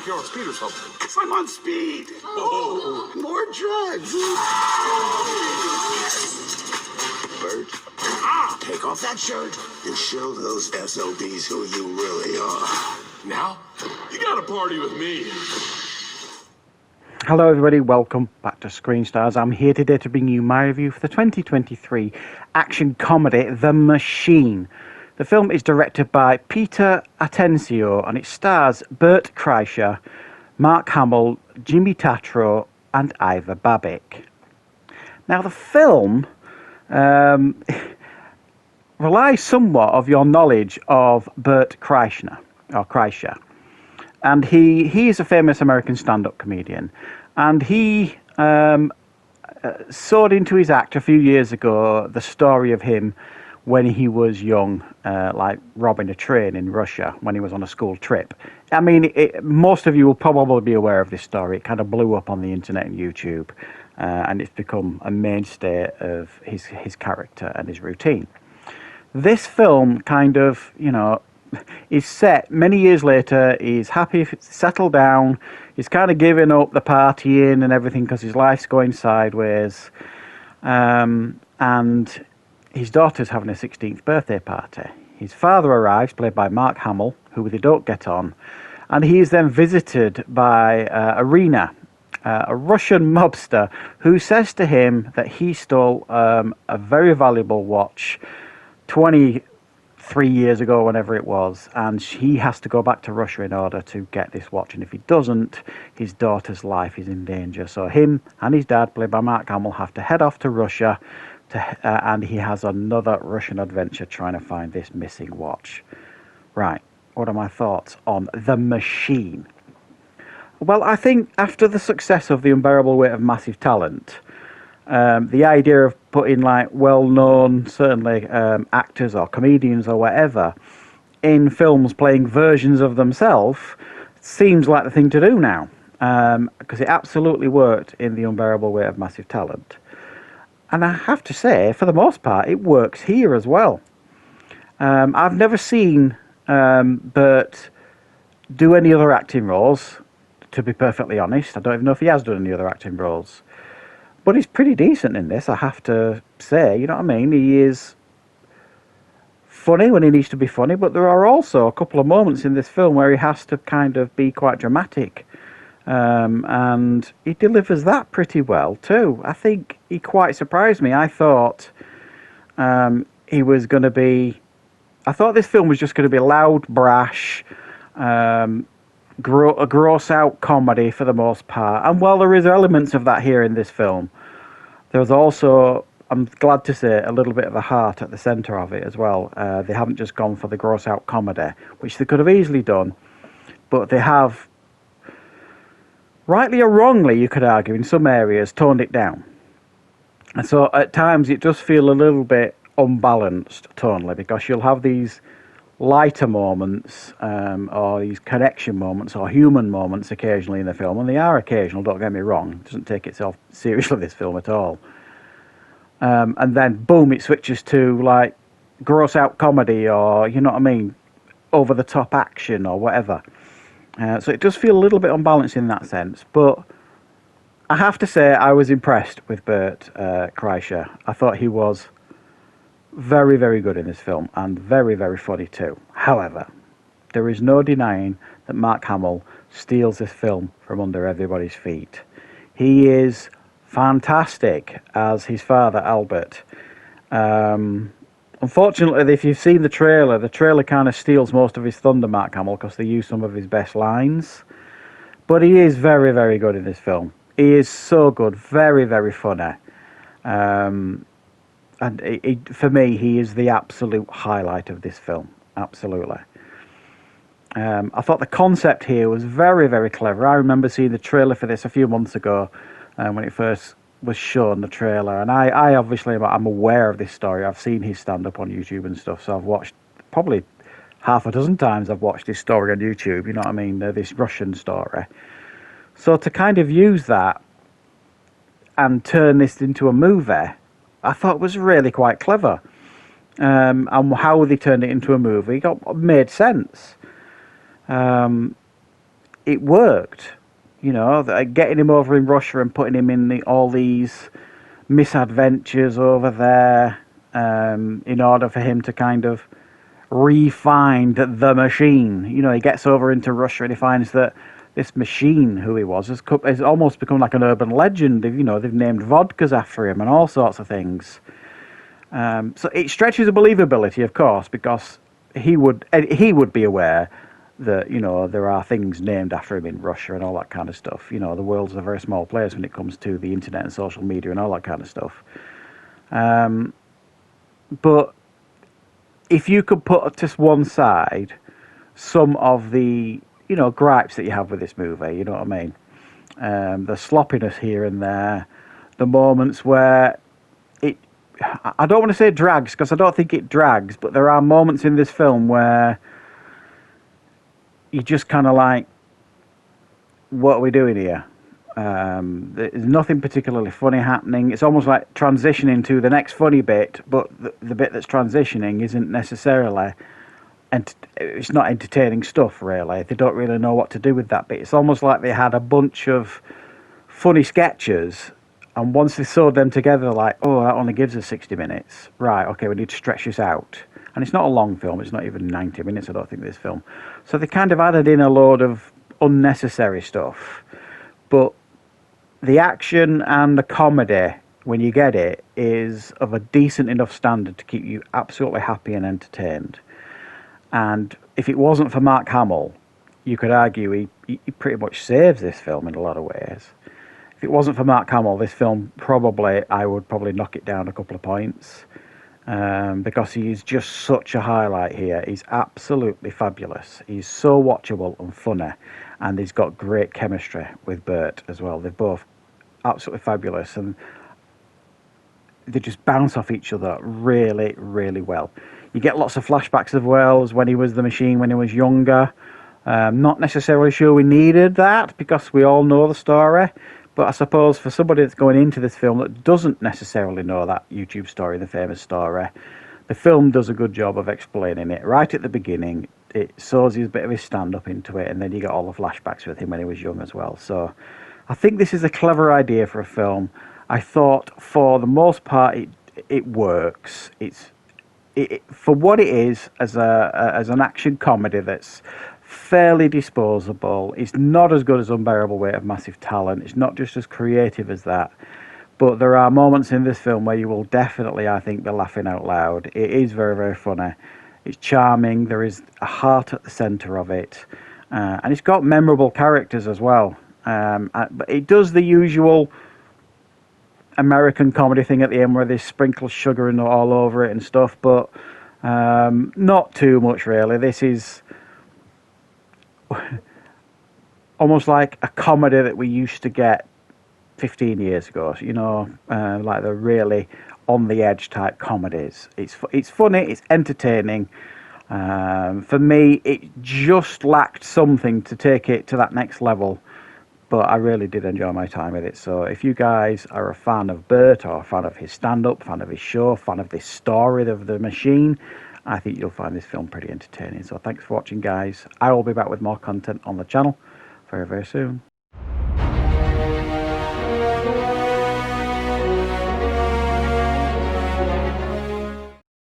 you're on speed or something. Because I'm on speed. Oh, more drugs. Bert, take off that shirt and show those SOBs who you really are. Now, you gotta party with me. Hello everybody, welcome back to Screenstars. I'm here today to bring you my review for the 2023 action comedy The Machine. The film is directed by Peter Atencio and it stars Bert Kreischer, Mark Hamill, Jimmy Tatro and Ivor Babbitt. Now the film relies somewhat of your knowledge of Bert Kreischer. And he is a famous American stand-up comedian. And he sewed into his act a few years ago the story of him when he was young, like robbing a train in Russia when he was on a school trip. I mean, most of you will probably be aware of this story. It kind of blew up on the internet and YouTube. And it's become a mainstay of his character and his routine. This film kind of, is set many years later. He's happy, settled down. He's kind of giving up the partying and everything because his life's going sideways. And his daughter's having a 16th birthday party. His father arrives, played by Mark Hamill, who they don't get on. And he is then visited by Irina, a Russian mobster, who says to him that he stole a very valuable watch 23 years ago, whenever it was, and he has to go back to Russia in order to get this watch, and if he doesn't, his daughter's life is in danger. So him and his dad, played by Mark Hamill, have to head off to Russia, and he has another Russian adventure trying to find this missing watch. Right, what are my thoughts on The Machine? Well, I think after the success of The Unbearable Weight of Massive Talent, the idea of putting like well-known, certainly actors or comedians or whatever, in films playing versions of themselves seems like the thing to do now, because it absolutely worked in The Unbearable Weight of Massive Talent. And I have to say, for the most part, it works here as well. I've never seen Bert do any other acting roles, to be perfectly honest. I don't even know if he has done any other acting roles. But he's pretty decent in this, I have to say. You know what I mean? He is funny when he needs to be funny, but there are also a couple of moments in this film where he has to kind of be quite dramatic. And he delivers that pretty well too. I think he quite surprised me. I thought he was going to be... I thought this film was just going to be loud, brash, a gross-out comedy for the most part. And while there is elements of that here in this film, there's also, I'm glad to say, a little bit of a heart at the centre of it as well. They haven't just gone for the gross-out comedy, which they could have easily done, but they have, rightly or wrongly, you could argue, in some areas, toned it down. And so at times it does feel a little bit unbalanced tonally, because you'll have these lighter moments or these connection moments or human moments occasionally in the film, and they are occasional, don't get me wrong. It doesn't take itself seriously, this film, at all. And then boom, it switches to like gross out comedy, or you know what I mean, over the top action or whatever. So it does feel a little bit unbalanced in that sense, but I have to say I was impressed with Bert Kreischer. I thought he was very, very good in this film, and very, very funny too. However, there is no denying that Mark Hamill steals this film from under everybody's feet. He is fantastic as his father, Albert. Unfortunately, if you've seen the trailer kind of steals most of his thunder, Mark Hamill, because they use some of his best lines. But he is very, very good in this film. He is so good, very, very funny. And for me, he is the absolute highlight of this film. Absolutely. I thought the concept here was very, very clever. I remember seeing the trailer for this a few months ago when it first was shown, the trailer. And I obviously, I'm aware of this story. I've seen his stand-up on YouTube and stuff. So I've watched probably half a dozen times I've watched his story on YouTube. You know what I mean? This Russian story. So to kind of use that and turn this into a movie, I thought was really quite clever. And how they turned it into a movie made sense. it worked. You know, getting him over in Russia and putting him in all these misadventures over there, in order for him to kind of re-find the machine. You know, he gets over into Russia and he finds that this machine, who he was, has almost become like an urban legend. You know, they've named vodkas after him and all sorts of things. So it stretches the believability, of course, because he would be aware that, you know, there are things named after him in Russia and all that kind of stuff. You know, the world's a very small place when it comes to the internet and social media and all that kind of stuff. But if you could put to one side some of the, you know, gripes that you have with this movie, you know what I mean? The sloppiness here and there, the moments where I don't want to say drags, because I don't think it drags, but there are moments in this film where you just kind of like, what are we doing here? There's nothing particularly funny happening. It's almost like transitioning to the next funny bit, but the bit that's transitioning isn't necessarily, and it's not entertaining stuff, really. They don't really know what to do with that bit. It's almost like they had a bunch of funny sketches, and once they sewed them together, like, oh, that only gives us 60 minutes. Right, okay, we need to stretch this out. And it's not a long film. It's not even 90 minutes, I don't think, this film. So they kind of added in a load of unnecessary stuff. But the action and the comedy, when you get it, is of a decent enough standard to keep you absolutely happy and entertained. And if it wasn't for Mark Hamill, you could argue he pretty much saves this film in a lot of ways. If it wasn't for Mark Hamill, this film I would probably knock it down a couple of points, because he is just such a highlight here. He's absolutely fabulous. He's so watchable and funny, and he's got great chemistry with Bert as well. They're both absolutely fabulous, and they just bounce off each other really, really well. You get lots of flashbacks as well as when he was the machine when he was younger. Not necessarily sure we needed that, because we all know the story. But I suppose for somebody that's going into this film that doesn't necessarily know that YouTube story, the famous story, the film does a good job of explaining it. Right at the beginning, it sows a bit of his stand-up into it, and then you get all the flashbacks with him when he was young as well. So I think this is a clever idea for a film. I thought for the most part it works. For what it is as an action comedy that's fairly disposable. It's not as good as Unbearable Weight of Massive Talent. It's not just as creative as that. But there are moments in this film where you will definitely, I think, be laughing out loud. It is very, very funny. It's charming. There is a heart at the centre of it. And it's got memorable characters as well. But it does the usual American comedy thing at the end where they sprinkle sugar and all over it and stuff. But not too much, really. This is almost like a comedy that we used to get 15 years ago, you know, like the really on the edge type comedies. It's funny, it's entertaining. For me, it just lacked something to take it to that next level, but I really did enjoy my time with it. So if you guys are a fan of Bert, or a fan of his stand-up, fan of his show, fan of this story of the machine, I think you'll find this film pretty entertaining. So thanks for watching, guys. I will be back with more content on the channel very, very soon.